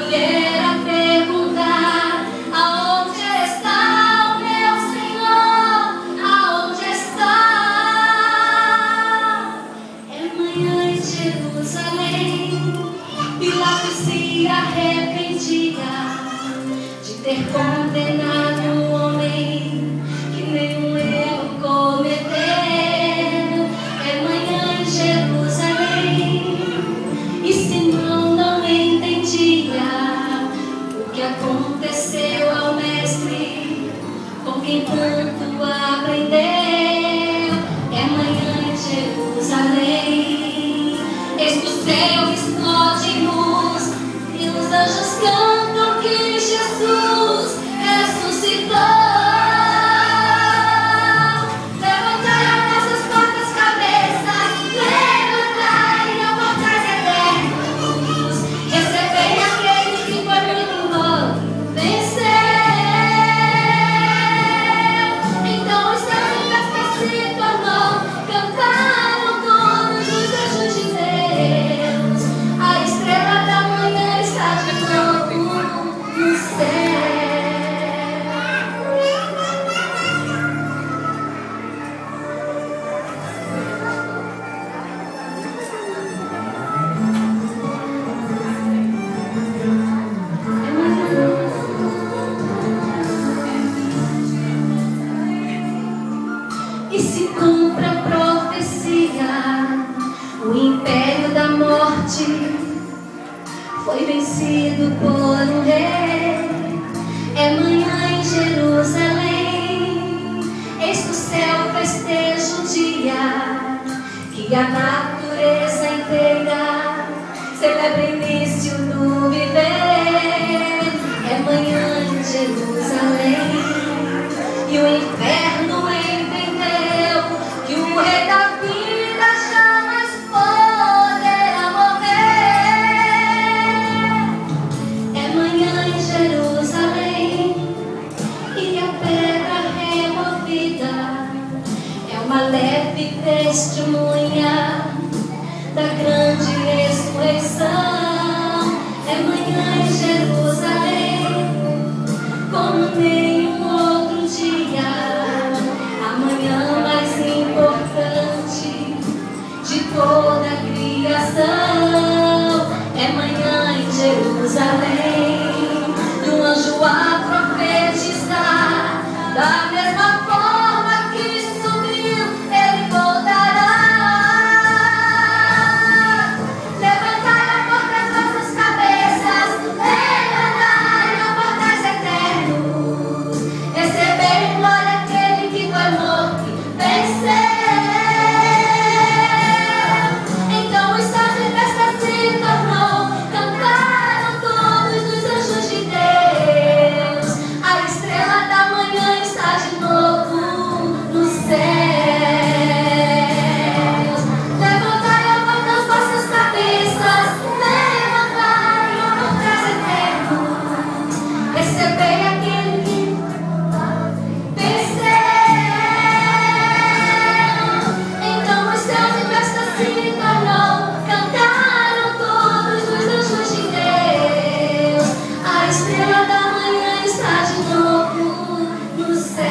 escolher a perguntar: aonde está o meu Senhor? Aonde está? É manhã em Jerusalém. Pilatos se arrependia de ter condenado o homem que nenhum erro cometeu. É manhã em Jerusalém. E Simão não entendia o que aconteceu ao mestre, com quem tanto aprendeu. É manhã em Jerusalém. Eis que o céu explode em luz e os anjos cantam que Jesus ressuscitou. E se cumpre a profecia, o império da morte foi vencido por um rei. É manhã em Jerusalém. Eis que o céu festeja o dia que a natureza inteira celebra o início do viver. É manhã em Jerusalém. E o inferno entendeu que o rei da vida jamais poderá morrer. É manhã em Jerusalém. E a pedra removida é uma leve testemunha da grande ressurreição. É manhã em Jerusalém. Como nenhum outro dia, a manhã mais importante de toda a criação. É manhã em Jerusalém. E o anjo a profetizar, da mesma forma que subiu, ele voltará. Levantai, ó portas, vossas cabeças, levantai, ó portas eternos, recebei glória aquele que foi morto e venceu. Então o estado de festa se tornou, cantaram todos os anjos de Deus. A estrela da manhã está de novo nos céus. Levantai, ó portas, vossas cabeças, levantai, ó portas eternos, recebei aquele que venceu. Então os céus em festa se tornou, cantaram todos os anjos de Deus. A estrela da manhã está de novo no céu.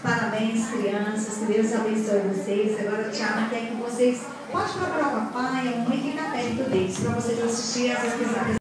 Parabéns, crianças, que Deus abençoe vocês. Agora o Thiago quer que vocês pode procurar o papai, a mamãe que está perto deles, para vocês assistirem às apresentações.